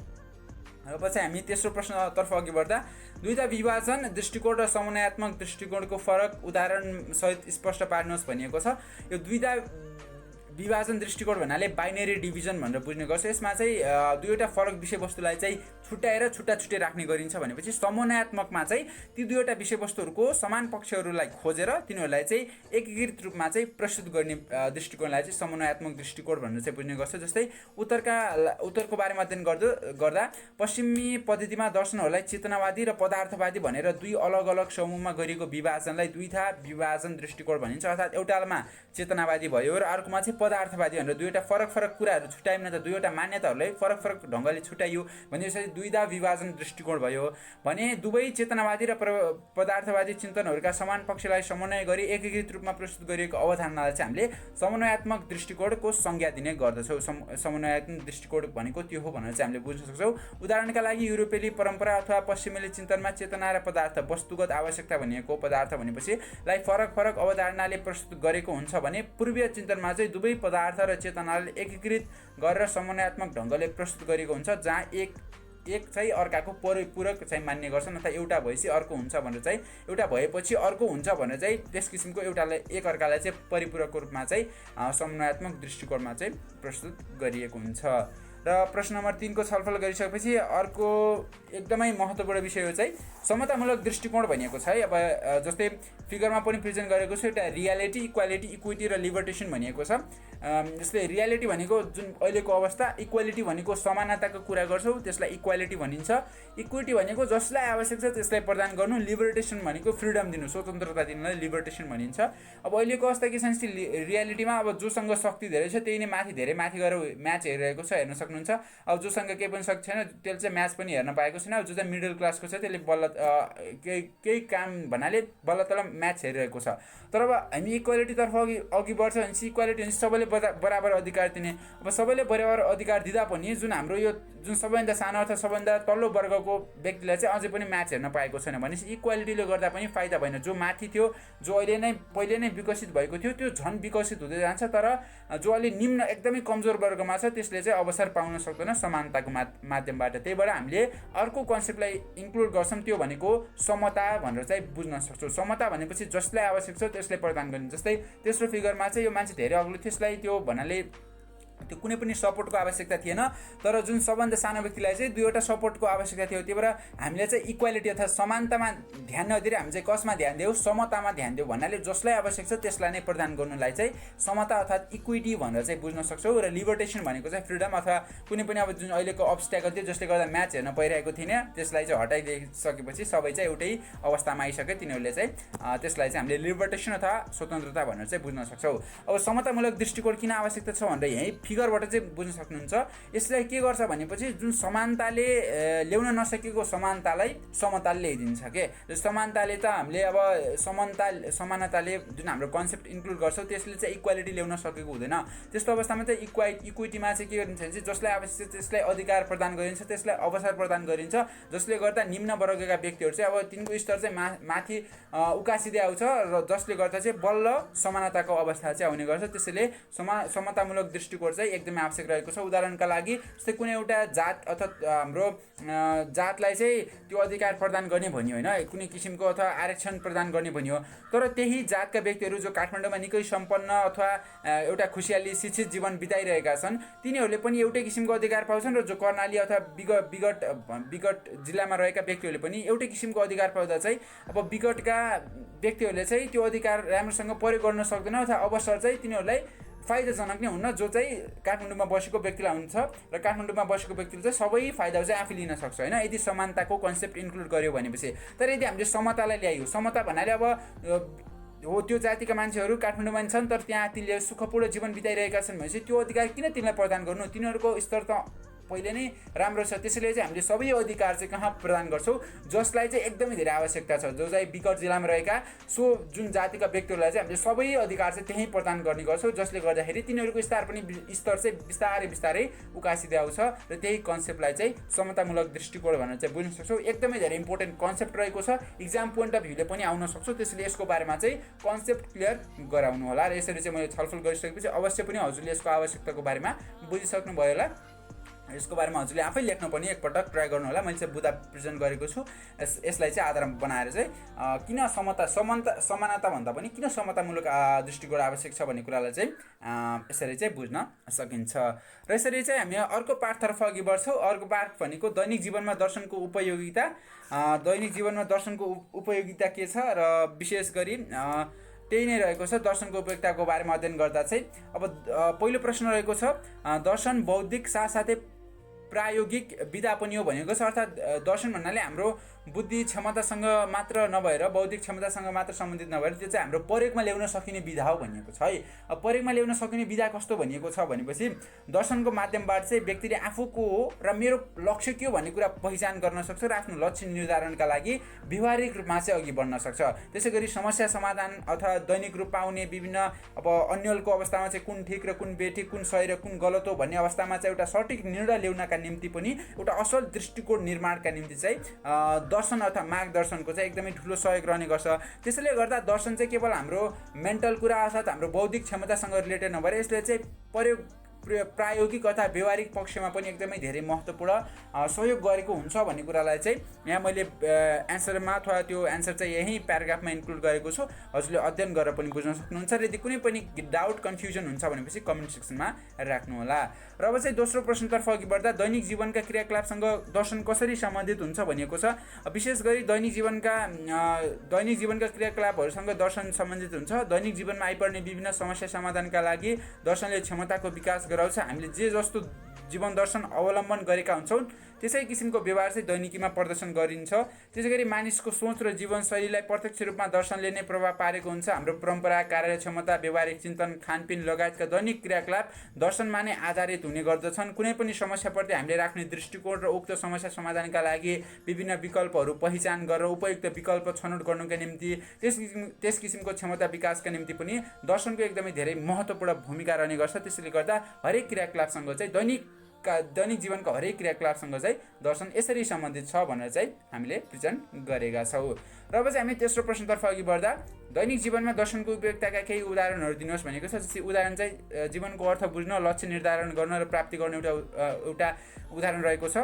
अब पछि हामी तेस्रो प्रश्नतर्फ अघि बढ्दा दुईटा विभाजन दृष्टिकोण र समन्वयात्मक दृष्टिकोणको फरक उदाहरणसहित स्पष्ट पार्नुहोस् भनिएको छ। यो दुईटा विभाजन दृष्टिकोण भन्नाले बाइनरी डिभिजन भनेर बुझ्ने गर्छ। यसमा चाहिँ दुईवटा फरक विषयवस्तुलाई चाहिँ छुट्याएर छुट्टै राख्ने गरिन्छ भनेपछि समन्वयात्मकमा चाहिँ ती दुईवटा विषयवस्तुहरूको समान पक्षहरूलाई खोजेर तिनीहरूलाई चाहिँ एकीकृत रूपमा चाहिँ प्रस्तुत गर्ने दृष्टिकोणलाई चाहिँ समन्वयात्मक दृष्टिकोण भनेर चाहिँ बुझ्ने गर्छ। जस्तै उत्तरको बारेमा अध्ययन गर्दा पश्चिमी पद्धतिमा दर्शनहरूलाई चेतनावादी र पदार्थवादी भनेर दुई अलग अलग समूहमा गरिएको विभाजनलाई दुईटा विभाजन दृष्टिकोण भनिन्छ। अर्थात् एउटामा चेतनावादी भयो र अर्कोमा चाहिँ पदार्थवादी भनेर दुईवटा फरक कुराहरू छुट्याइन्न त दुईवटा मान्यताहरूलाई फरक ढङ्गले छुट्याइयो भनेपछि दुईवटा विभाजन दृष्टिकोण भयो भने दुवै चेतनावादी र पदार्थवादी चिन्तनहरूका समान पक्षलाई समन्वय गरी एकीकृत रूपमा प्रस्तुत गरिएको अवधारणालाई चाहिँ हामीले समन्वयात्मक दृष्टिकोणको संज्ञा दिने गर्दछौँ। समन्वयात्मक दृष्टिकोण भनेको त्यो हो भनेर चाहिँ हामीले बुझ्न सक्छौँ। उदाहरणका लागि युरोपेली परम्परा अथवा पश्चिमेली चिन्तनमा चेतना र पदार्थ वस्तुगत आवश्यकता भनिएको पदार्थ भनेपछि लाई फरक अवधारणाले प्रस्तुत गरेको हुन्छ भने पूर्वीय चिन्तनमा चाहिँ दुवै पदार्थ र चेतनाले एकीकृत गरेर समन्वयात्मक ढङ्गले प्रस्तुत गरेको हुन्छ, जहाँ एक चाहिँ अर्काको परिपूरक चाहिँ मान्ने गर्छन् अथवा एउटा भएपछि अर्को हुन्छ भनेर चाहिँ एउटा भएपछि अर्को हुन्छ भनेर चाहिँ त्यस किसिमको एउटालाई एकअर्कालाई चाहिँ परिपूरकको रूपमा चाहिँ समन्वयात्मक दृष्टिकोणमा चाहिँ प्रस्तुत गरिएको हुन्छ। र प्रश्न नम्बर 3 को छलफल गरिसकेपछि अर्को एकदमै महत्त्वपूर्ण विषय हो चाहिँ समतामूलक दृष्टिकोण भनिएको छ है। अब जस्तै फिगरमा पनि प्रेजेन्ट गरेको छ, एउटा रियालिटी, इक्वालिटी, इक्विटी र लिबर्टेसन भनिएको छ। जस्तै रियालिटी भनेको जुन अहिलेको अवस्था, इक्वालिटी भनेको समानताको कुरा गर्छौँ त्यसलाई इक्वालिटी भनिन्छ, इक्विटी भनेको जसलाई आवश्यक छ त्यसलाई प्रदान गर्नु, लिबर्टेसन भनेको फ्रिडम दिनु, स्वतन्त्रता दिनुलाई लिबर्टेसन भनिन्छ। अब अहिलेको अवस्था के छ भने रियालिटीमा अब जोसँग शक्ति धेरै छ त्यही नै धेरै माथि गएर म्याच हेरिरहेको छ, हेर्न सक्नुहुन्छ। अब जोसँग केही पनि शक्ति छैन त्यसले चाहिँ म्याच पनि हेर्न पाएको छैन। अब जो चाहिँ मिडल क्लासको छ त्यसले बल्ल केही काम भन्नाले बल्ल तल म्याच हेरिरहेको छ। तर अब हामी इक्वालिटीतर्फ अघि बढ्छ भनेपछि इक्वालिटी भनेपछि सबैले बराबर अधिकार दिने। अब सबैले बराबर अधिकार दिँदा पनि जुन हाम्रो यो जुन सबैभन्दा सानो अथवा सबैभन्दा तल्लो वर्गको व्यक्तिलाई चाहिँ अझै पनि म्याच हेर्न पाएको छैन भनेपछि इक्वालिटीले गर्दा पनि फाइदा भएन। जो माथि थियो, जो पहिले नै विकसित भएको थियो, त्यो झन् विकसित हुँदै जान्छ। तर जो अलि निम्न एकदमै कमजोर वर्गमा छ त्यसले चाहिँ अवसर पाउन सक्दैन समानताको माध्यमबाट। त्यही भएर हामीले अर्को कन्सेप्टलाई इन्क्लुड गर्छौँ, त्यो भनेको समता भनेर चाहिँ बुझ्न सक्छौँ। समता भनेपछि जसलाई आवश्यक छ त्यसलाई प्रदान गर्ने। जस्तै तेस्रो फिगरमा चाहिँ यो मान्छे धेरै अग्लो, त्यसलाई त्यो भन्नाले त्यो कुनै पनि सपोर्टको आवश्यकता थिएन, तर जुन सबभन्दा सानो व्यक्तिलाई चाहिँ दुईवटा सपोर्टको आवश्यकता थियो। त्यही भएर हामीले चाहिँ इक्वालिटी अथवा समानतामा ध्यान नदिएर हामी चाहिँ कसमा ध्यान दियौँ, समतामा ध्यान दियौँ भन्नाले जसलाई आवश्यक छ त्यसलाई नै प्रदान गर्नुलाई चाहिँ समता अर्थात् इक्विटी भनेर चाहिँ बुझ्न सक्छौँ। र लिबर्टेसन भनेको चाहिँ फ्रिडम अथवा कुनै पनि अब जुन अहिलेको अब्स्ट्याकल थियो जसले गर्दा म्याच हेर्न पाइरहेको थिएन त्यसलाई चाहिँ हटाइदिइसकेपछि सबै चाहिँ एउटै अवस्थामा आइसक्यो, तिनीहरूले चाहिँ त्यसलाई चाहिँ हामीले लिबर्टेसन अथवा स्वतन्त्रता भनेर चाहिँ बुझ्न सक्छौँ। अब समतामूलक दृष्टिकोण किन आवश्यकता छ भनेर यही फिगरबाट चाहिँ बुझ्न सक्नुहुन्छ। यसलाई के गर्छ भनेपछि जुन समानताले ल्याउन नसकेको समानतालाई समताले ल्याइदिन्छ के। समानताले त हामीले अब समानताले जुन हाम्रो कन्सेप्ट इन्क्लुड गर्छौँ त्यसले चाहिँ इक्वालिटी ल्याउन सकेको हुँदैन। त्यस्तो अवस्थामा चाहिँ इक्विटीमा चाहिँ के गरिन्छ भने चाहिँ जसलाई आवश्यक छ त्यसलाई अधिकार प्रदान गरिन्छ, त्यसलाई अवसर प्रदान गरिन्छ, जसले गर्दा निम्न वर्गका व्यक्तिहरू चाहिँ अब तिनको स्तर चाहिँ माथि उकासिँदै आउँछ र जसले गर्दा चाहिँ बल्ल समानताको अवस्था चाहिँ आउने गर्छ। त्यसैले समतामूलक दृष्टिकोण चाहिँ एकदमै आवश्यक रहेको छ। उदाहरणका लागि जस्तै कुनै एउटा जात अथवा हाम्रो जातलाई चाहिँ त्यो अधिकार प्रदान गर्ने भनियो होइन, कुनै किसिमको अथवा आरक्षण प्रदान गर्ने भनियो, तर त्यही जातका व्यक्तिहरू जो काठमाडौँमा निकै सम्पन्न अथवा एउटा खुसियाली शिक्षित जीवन बिताइरहेका छन् तिनीहरूले पनि एउटै किसिमको अधिकार पाउँछन् र जो कर्णाली अथवा विगत जिल्लामा रहेका व्यक्तिहरूले पनि एउटै किसिमको अधिकार पाउँदा चाहिँ अब विगतका व्यक्तिहरूले चाहिँ त्यो अधिकार राम्रोसँग प्रयोग गर्न सक्दैन अथवा अवसर चाहिँ तिनीहरूलाई फाइदाजनक नै हुन्न जो चाहिँ काठमाडौँमा बसेको व्यक्तिलाई हुन्छ र काठमाडौँमा बसेको व्यक्तिले चाहिँ सबै फाइदा चाहिँ आफै लिन सक्छ होइन, यदि समानताको कन्सेप्ट इन्क्लुड गर्यो भनेपछि। तर यदि हामीले समतालाई ल्यायौँ, समता भन्नाले अब हो त्यो जातिका मान्छेहरू काठमाडौँमा छन् तर त्यहाँ तिनीहरूले सुखपूर्ण जीवन बिताइरहेका छन् भनेपछि त्यो अधिकार किन तिनीलाई प्रदान गर्नु, तिनीहरूको स्तर त पहिले नै राम्रो छ। त्यसैले चाहिँ हामीले सबै अधिकार चाहिँ कहाँ प्रदान गर्छौँ, जसलाई चाहिँ एकदमै धेरै आवश्यकता छ, जो चाहिँ विकट जिल्लामा रहेका सो जुन जातिका व्यक्तिहरूलाई चाहिँ हामीले सबै अधिकार चाहिँ त्यहीँ प्रदान गर्ने गर्छौँ, जसले गर्दाखेरि तिनीहरूको स्तर चाहिँ बिस्तारै उकासिँदै आउँछ र त्यही कन्सेप्टलाई चाहिँ समतामूलक दृष्टिकोण भनेर चाहिँ बुझ्न सक्छौँ। एकदमै धेरै इम्पोर्टेन्ट कन्सेप्ट रहेको छ, इक्जाम पोइन्ट अफ भ्यूले पनि आउन सक्छ, त्यसैले यसको बारेमा चाहिँ कन्सेप्ट क्लियर गराउनु होला। र यसरी चाहिँ मैले छलफल गरिसकेपछि अवश्य पनि हजुरले यसको आवश्यकताको बारेमा बुझिसक्नु भयो होला। यसको बारेमा हजुरले आफै लेख्न पनि एकपटक ट्राई गर्नु होला। मैले चाहिँ बुझ्दा प्रेजेन्ट गरेको छु। यसलाई चाहिँ आधार बनाएर चाहिँ किन समानता भन्दा पनि किन समतामूलक दृष्टिकोण आवश्यक छ भन्ने कुरालाई चाहिँ यसरी चाहिँ बुझ्न सकिन्छ। र यसरी चाहिँ हामी अर्को पाठतर्फ अघि बढ्छौँ। अर्को पाठ भनेको दैनिक जीवनमा दर्शनको उपयोगिता। दैनिक जीवनमा दर्शनको उपयोगिता के छ र विशेष गरी त्यही नै रहेको छ। दर्शनको उपयोगिताको बारेमा अध्ययन गर्दा चाहिँ अब पहिलो प्रश्न रहेको छ, दर्शन बौद्धिक साथसाथै प्रायोगिक विधा पनि हो भनेको छ। अर्थात् दर्शन भन्नाले हाम्रो बुद्धि क्षमतासँग मात्र नभएर बौद्धिक क्षमतासँग मात्र सम्बन्धित नभएर त्यो चाहिँ हाम्रो प्रयोगमा ल्याउन सकिने विधा हो भनिएको छ है। अब प्रयोगमा ल्याउन सकिने विधा कस्तो भनिएको छ भनेपछि दर्शनको माध्यमबाट चाहिँ व्यक्तिले आफूको हो र मेरो लक्ष्य के हो भन्ने कुरा पहिचान गर्न सक्छ र आफ्नो लक्ष्य निर्धारणका लागि व्यवहारिक रूपमा चाहिँ अघि बढ्न सक्छ। त्यसै गरी समस्या समाधान अथवा दैनिक रूप पाउने विभिन्न अब अन्यलको अवस्थामा चाहिँ कुन ठिक र कुन बेठिक, कुन सही र कुन गलत हो भन्ने अवस्थामा चाहिँ एउटा सठिक निर्णय ल्याउनका निम्ति पनि एउटा असल दृष्टिकोण निर्माणका निम्ति चाहिँ दर्शन अथवा मार्गदर्शनको चाहिँ एकदमै ठुलो सहयोग रहने गर्छ। त्यसैले गर्दा दर्शन चाहिँ केवल हाम्रो मेन्टल कुरा अर्थात् हाम्रो बौद्धिक क्षमतासँग रिलेटेड नभएर यसले चाहिँ प्रायोगिक अथवा व्यवहारिक पक्षमा पनि एकदमै धेरै महत्त्वपूर्ण सहयोग गरेको हुन्छ भन्ने कुरालाई चाहिँ यहाँ मैले एन्सरमा अथवा त्यो एन्सर चाहिँ यही प्याराग्राफमा इन्क्लुड गरेको छु। हजुरले अध्ययन गरेर पनि बुझ्न सक्नुहुन्छ र यदि कुनै पनि डाउट कन्फ्युजन हुन्छ भनेपछि कमेन्ट सेक्सनमा राख्नु होला। र अब चाहिँ दोस्रो प्रश्नतर्फ अघि बढ्दा दैनिक जीवनका क्रियाकलापसँग दर्शन कसरी सम्बन्धित हुन्छ भनिएको छ। विशेष गरी दैनिक जीवनका क्रियाकलापहरूसँग दर्शन सम्बन्धित हुन्छ। दैनिक जीवनमा आइपर्ने विभिन्न समस्या समाधानका लागि दर्शनले क्षमताको विकास गराउँछ। हामीले जे जस्तो जीवन दर्शन अवलम्बन गरेका हुन्छौँ त्यसै किसिमको व्यवहार चाहिँ दैनिकीमा प्रदर्शन गरिन्छ। त्यसै गरी मानिसको सोच र जीवनशैलीलाई प्रत्यक्ष रूपमा दर्शनले नै प्रभाव पारेको हुन्छ। हाम्रो परम्परा, कार्य क्षमता, व्यावहारिक चिन्तन, खानपिन लगायतका दैनिक क्रियाकलाप दर्शनमा नै आधारित हुने गर्दछन्। कुनै पनि समस्याप्रति हामीले राख्ने दृष्टिकोण र उक्त समस्या समाधानका लागि विभिन्न विकल्पहरू पहिचान गरेर उपयुक्त विकल्प छनौट गर्नुका निम्ति त्यस किसिमको क्षमता विकासका निम्ति पनि दर्शनको एकदमै धेरै महत्त्वपूर्ण भूमिका रहने गर्छ। त्यसैले गर्दा हरेक क्रियाकलापसँग चाहिँ दैनिक जीवनको हरेक क्रियाकलापसँग चाहिँ दर्शन यसरी सम्बन्धित छ भनेर चाहिँ हामीले प्रेजेन्ट गरेका छौँ। र अब चाहिँ हामी तेस्रो प्रश्नतर्फ अघि बढ्दा दैनिक जीवनमा दर्शनको उपयोगिताका केही उदाहरणहरू दिनुहोस् भनेको छ। जस्तै उदाहरण चाहिँ जीवनको अर्थ बुझ्न, लक्ष्य निर्धारण गर्न र प्राप्ति गर्ने एउटा उदाहरण रहेको छ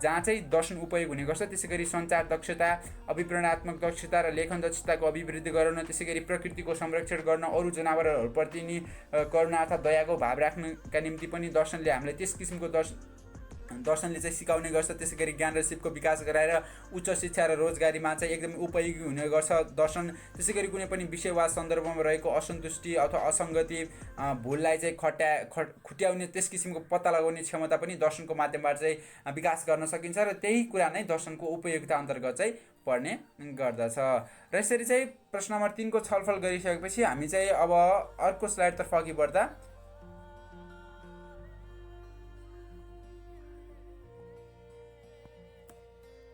जहाँ चाहिँ दर्शन उपयोग हुने गर्छ। त्यसै गरी सञ्चार दक्षता, अभिप्रेरणात्मक दक्षता र लेखन दक्षताको अभिवृद्धि गराउन, त्यसै गरी प्रकृतिको संरक्षण गर्न, अरू जनावरहरूप्रति नि करुणा अथवा दयाको भाव राख्नका निम्ति पनि दर्शनले हामीलाई त्यस किसिमको दर्शनले चाहिँ सिकाउने गर्छ। त्यसै गरी ज्ञान र सिपको विकास गराएर उच्च शिक्षा र रोजगारीमा चाहिँ एकदमै उपयोगी हुने गर्छ दर्शन। त्यसै गरी कुनै पनि विषय वा सन्दर्भमा रहेको असन्तुष्टि अथवा असङ्गति, भुललाई चाहिँ खुट्याउने त्यस किसिमको पत्ता लगाउने क्षमता पनि दर्शनको माध्यमबाट चाहिँ विकास गर्न सकिन्छ र त्यही कुरा नै दर्शनको उपयोगिता अन्तर्गत चाहिँ पर्ने गर्दछ। र यसरी चाहिँ प्रश्न नम्बर 3 को छलफल गरिसकेपछि हामी चाहिँ अब अर्को स्लाइडतर्फ अघि बढ्दा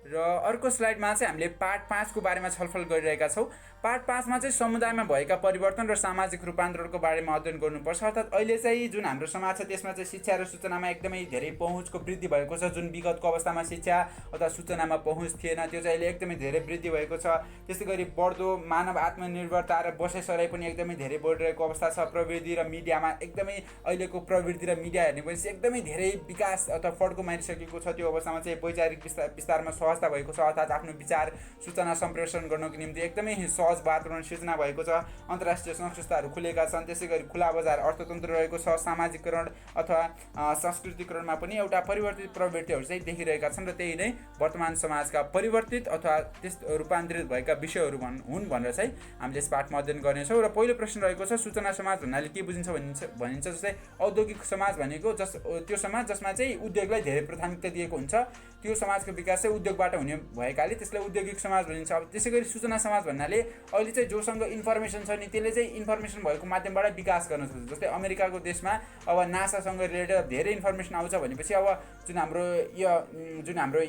र अर्को स्लाइडमा चाहिँ हामीले पार्ट 5 को बारेमा छलफल गरिरहेका छौँ। पार्ट 5 मा चाहिँ समुदायमा भएका परिवर्तन र सामाजिक रूपान्तरणको बारेमा अध्ययन गर्नुपर्छ। अर्थात् अहिले चाहिँ जुन हाम्रो समाज छ त्यसमा चाहिँ शिक्षा र सूचनामा एकदमै धेरै पहुँचको वृद्धि भएको छ। जुन विगतको अवस्थामा शिक्षा अथवा सूचनामा पहुँच थिएन त्यो चाहिँ अहिले एकदमै धेरै वृद्धि भएको छ। त्यस्तै गरी बढ्दो मानव आत्मनिर्भरता र बसाइसराइ पनि एकदमै धेरै बढिरहेको अवस्था छ। प्रविधि र मिडियामा एकदमै अहिलेको प्रविधि र मिडिया हेर्ने पनि एकदमै धेरै विकास अथवा फड्को मारिसकेको छ। त्यो अवस्थामा चाहिँ वैचारिक विस्तारमा सहजता भएको छ। अर्थात् आफ्नो विचार सूचना सम्प्रेषण गर्नको निम्ति एकदमै सहज वातावरण सिर्जना भएको छ। अन्तर्राष्ट्रिय संस्थाहरू खुलेका छन्। त्यसै गरी खुला बजार अर्थतन्त्र रहेको छ। सामाजिकरण अथवा सांस्कृतिकरणमा पनि एउटा परिवर्तित प्रवृत्तिहरू चाहिँ देखिरहेका छन् र त्यही नै वर्तमान समाजका परिवर्तित अथवा त्यस रूपान्तरित भएका विषयहरू हुन् भनेर चाहिँ हामीले यस पाठमा अध्ययन गर्नेछौँ। र पहिलो प्रश्न रहेको छ सूचना समाज भन्नाले के बुझिन्छ भनिन्छ। जस्तै औद्योगिक समाज भनेको त्यो समाज जसमा चाहिँ उद्योगलाई धेरै प्राथमिकता दिएको हुन्छ। त्यो समाजको विकास चाहिँ उद्योगबाट हुने भएकाले त्यसलाई औद्योगिक समाज भनिन्छ। अब त्यसै गरी सूचना समाज भन्नाले अहिले चाहिँ जोसँग इन्फर्मेसन छ नि त्यसले चाहिँ इन्फर्मेसन भएको माध्यमबाट विकास गर्न सक्छ। जस्तै अमेरिकाको देशमा अब नासासँग रिलेटेड धेरै इन्फर्मेसन आउँछ भनेपछि अब जुन हाम्रो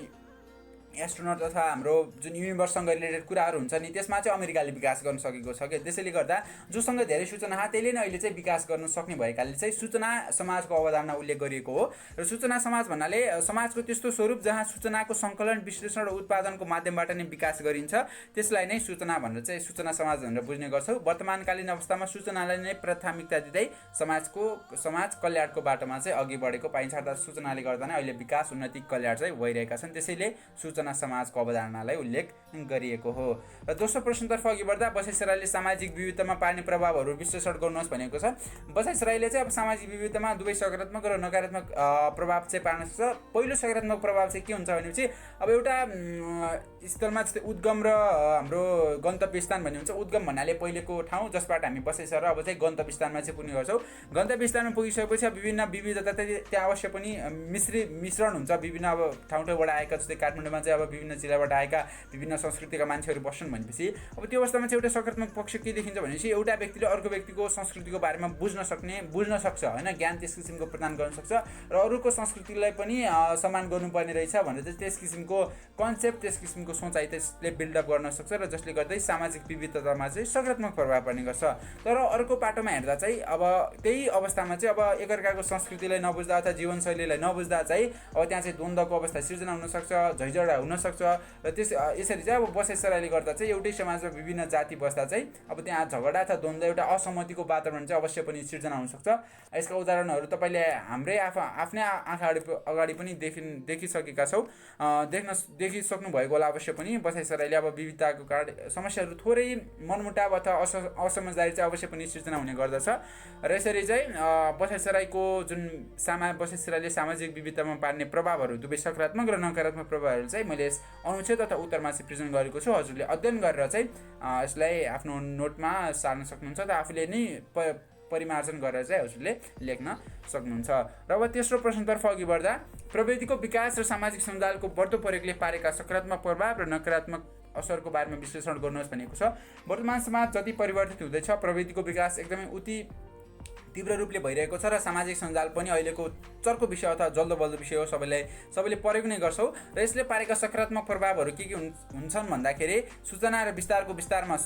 एस्ट्रोनट अथवा हाम्रो जुन युनिभर्ससँग रिलेटेड कुराहरू हुन्छ नि त्यसमा चाहिँ अमेरिकाले विकास गर्न सकेको छ। त्यसैले गर्दा जोसँग धेरै सूचना त्यसले नै अहिले चाहिँ विकास गर्न सक्ने भएकाले चाहिँ सूचना समाजको अवधारणा उल्लेख गरिएको हो। र सूचना समाज भन्नाले समाजको त्यस्तो स्वरूप जहाँ सूचनाको सङ्कलन, विश्लेषण र उत्पादनको माध्यमबाट नै विकास गरिन्छ त्यसलाई नै सूचना भनेर चाहिँ सूचना समाज भनेर बुझ्ने गर्छौँ। वर्तमानकालीन अवस्थामा सूचनालाई नै प्राथमिकता दिँदै समाज कल्याणको बाटोमा चाहिँ अघि बढेको पाइन्छ। अर्थात् सूचनाले गर्दा नै अहिले विकास, उन्नति, कल्याण चाहिँ भइरहेका छन्। त्यसैले सूचना समाजको अवधारणालाई उल्लेख गरिएको हो। र दोस्रो प्रश्नतर्फ अघि बढ्दा बसाइसराईले सामाजिक विविधतामा पार्ने प्रभावहरू विश्लेषण गर्नुहोस् भनेको छ। बसाइसराईले चाहिँ अब सामाजिक विविधतामा दुवै सकारात्मक र नकारात्मक प्रभाव चाहिँ पार्न सक्छ। पहिलो सकारात्मक प्रभाव चाहिँ के हुन्छ भनेपछि अब एउटा स्थलमा जस्तै उद्गम र हाम्रो गन्तव्य स्थान भन्ने हुन्छ। उद्गम भन्नाले पहिलेको ठाउँ जसबाट हामी बसाइसकेर अब चाहिँ गन्तव्य स्थानमा चाहिँ पुग्ने गर्छौँ। गन्तव्य स्थानमा पुगिसकेपछि अब विभिन्न विविधता त्यहाँ अवश्य पनि मिश्रण हुन्छ। विभिन्न अब ठाउँबाट आएका जस्तै काठमाडौँमा चाहिँ अब विभिन्न जिल्लाबाट आएका विभिन्न संस्कृतिका मान्छेहरू बस्छन् भनेपछि अब त्यो अवस्थामा चाहिँ एउटा सकारात्मक पक्ष के देखिन्छ भनेपछि एउटा व्यक्तिले अर्को व्यक्तिको संस्कृतिको बारेमा बुझ्न सक्छ होइन, ज्ञान त्यस किसिमको प्रदान गर्न सक्छ र अरूको संस्कृतिलाई पनि सम्मान गर्नुपर्ने रहेछ भनेर चाहिँ त्यस किसिमको कन्सेप्ट, त्यस किसिमको सोचाइ त्यसले बिल्डअप गर्न सक्छ र जसले गर्दै सामाजिक विविधतामा चाहिँ सकारात्मक प्रभाव पर्ने गर्छ। तर अर्को पाटोमा हेर्दा चाहिँ अब त्यही अवस्थामा चाहिँ अब एकअर्काको संस्कृतिलाई नबुझ्दा अथवा जीवनशैलीलाई नबुझ्दा चाहिँ अब त्यहाँ चाहिँ द्वन्द्वको अवस्था सिर्जना हुनसक्छ, झैझगडा हुनसक्छ। र यसरी चाहिँ अब बसाइसराईले गर्दा चाहिँ एउटै समाजमा विभिन्न जाति बस्दा चाहिँ अब त्यहाँ झगडा अथवा द्वन्द्व एउटा असहमतिको वातावरण चाहिँ अवश्य पनि सिर्जना हुनसक्छ। यसका उदाहरणहरू तपाईँले हाम्रै आफ्नै आँखा अगाडि पनि देखिसकेका छौँ, देखिसक्नु भएको होला अवश्य पनि। बसाइसराईले अब विविधताको कारण समस्याहरू थोरै मनमुटाव अथवा असमझदारी चाहिँ अवश्य पनि सिर्जना हुने गर्दछ। र यसरी चाहिँ बसाइसराईको जुन बसाइसराईले सामाजिक विविधतामा पार्ने प्रभावहरू दुवै सकारात्मक र नकारात्मक प्रभावहरू चाहिँ मैले यस अनुच्छेद तथा उत्तरमा चाहिँ प्रेजेन्ट गरेको छु। हजुरले अध्ययन गरेर चाहिँ यसलाई आफ्नो नोटमा सार्न सक्नुहुन्छ। त आफूले नै परिमार्जन गरेर चाहिँ हजुरले लेख्न सक्नुहुन्छ। र अब तेस्रो प्रश्नतर्फ अघि बढ्दा प्रविधिको विकास र सामाजिक सञ्जालको बढ्दो प्रयोगले पारेका सकारात्मक प्रभाव र नकारात्मक असरको बारेमा विश्लेषण गर्नुहोस् भनेको छ। वर्तमान समाज जति परिवर्तित हुँदैछ, प्रविधिको विकास एकदमै उति तीव्र रूपले भइरहेको छ र सामाजिक सञ्जाल पनि अहिलेको चर्को विषय अथवा जल्दो बल्दो विषय हो, सबैले पढेको नै गर्छौँ। र यसले पारेका सकारात्मक प्रभावहरू के हुन्छन् भन्दाखेरि सूचना र विचारको विस्तारमा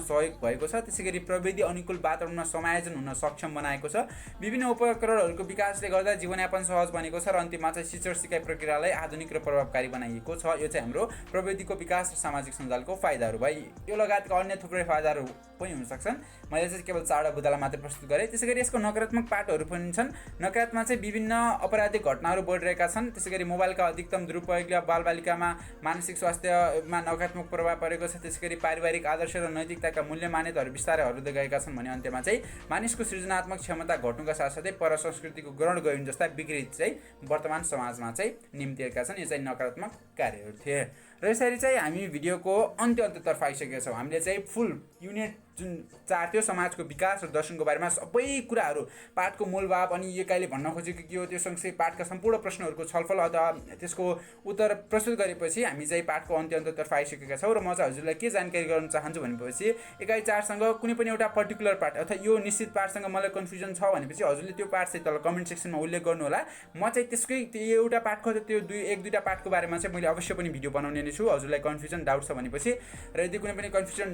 सहयोग भएको छ। त्यसैगरी प्रविधि अनुकूल वातावरणमा समायोजन हुन सक्षम बनाएको छ। विभिन्न उपकरणहरूको विकासले गर्दा जीवनयापन सहज बनेको छ र अन्तिममा चाहिँ शिक्षण सिकाइ प्रक्रियालाई आधुनिक र प्रभावकारी बनाइएको छ। यो चाहिँ हाम्रो प्रविधिको विकास र सामाजिक सञ्जालको फाइदाहरू भई। यो लगायतका अन्य थुप्रै फाइदाहरू पनि हुन सक्छन्, मैले चाहिँ केवल चाडा बुदालाई मात्रै प्रस्तुत गरेँ। त्यसैगरी यसको नकारात्मक पाटोहरू पनि छन्। नकारात्मक चाहिँ विभिन्न अपराधिक घटनाहरू बढिरहेका छन्। त्यसैगरी मोबाइलका अधिकतम दुरुपयोगले बालबालिकामा मानसिक स्वास्थ्यमा नकारात्मक प्रभाव परेको छ। त्यसैगरी पारिवारिक आदर्श र नैतिकताका मूल्य मान्यताहरू बिस्तारै हराउँदै गएका छन् भने अन्त्यमा चाहिँ मानिसको सृजनात्मक क्षमता घट्नुका साथसाथै पर संस्कृतिको ग्रहण गरिनु जस्ता विकृति चाहिँ वर्तमान समाजमा चाहिँ निम्तिएका छन्। यो चाहिँ नकारात्मक कार्यहरू थिए। र यसरी चाहिँ हामी भिडियोको अन्त्यतर्फ आइसकेका छौँ। हामीले चाहिँ फुल युनिट जुन 4 थियो समाजको विकास र दर्शनको बारेमा सबै कुराहरू, पाठको मूलभाव अनि एकाइले भन्न खोजेको के हो, त्यो सँगसँगै पाठका सम्पूर्ण प्रश्नहरूको छलफल अथवा त्यसको उत्तर प्रस्तुत गरेपछि हामी चाहिँ पाठको अन्त्यतर्फ आइसकेका छौँ। र म चाहिँ हजुरलाई के जानकारी गराउन चाहन्छु भनेपछि एकाइ 4सँग कुनै पनि एउटा पर्टिकुलर पार्ट अथवा यो निश्चित पार्टसँग मलाई कन्फ्युजन छ भनेपछि हजुरले त्यो पार्ट चाहिँ तल कमेन्ट सेक्सनमा उल्लेख गर्नु होला। म चाहिँ त्यसकै एउटा पार्टको त्यो 1-2 पार्टको बारेमा चाहिँ मैले अवश्य पनि भिडियो बनाउने नै छु। हजुरलाई कन्फ्युजन डाउट छ भनेपछि र यदि कुनै पनि कन्फ्युजन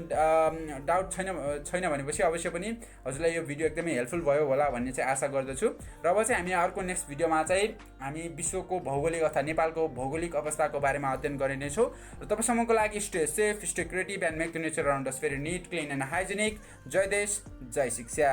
डाउट छैन भनेपछि अवश्य पनि हजुरलाई यो भिडियो एकदमै हेल्पफुल भयो होला भन्ने चाहिँ आशा गर्दछु। र अब चाहिँ हामी अर्को नेक्स्ट भिडियोमा चाहिँ हामी विश्वको भौगोलिक अथवा नेपालको भौगोलिक अवस्थाको बारेमा अध्ययन गरिनेछौँ। र तपाईँसम्मको लागि stay safe, stay creative and make the nature around us very neat, clean and hygienic. जय देश, जय शिक्षा।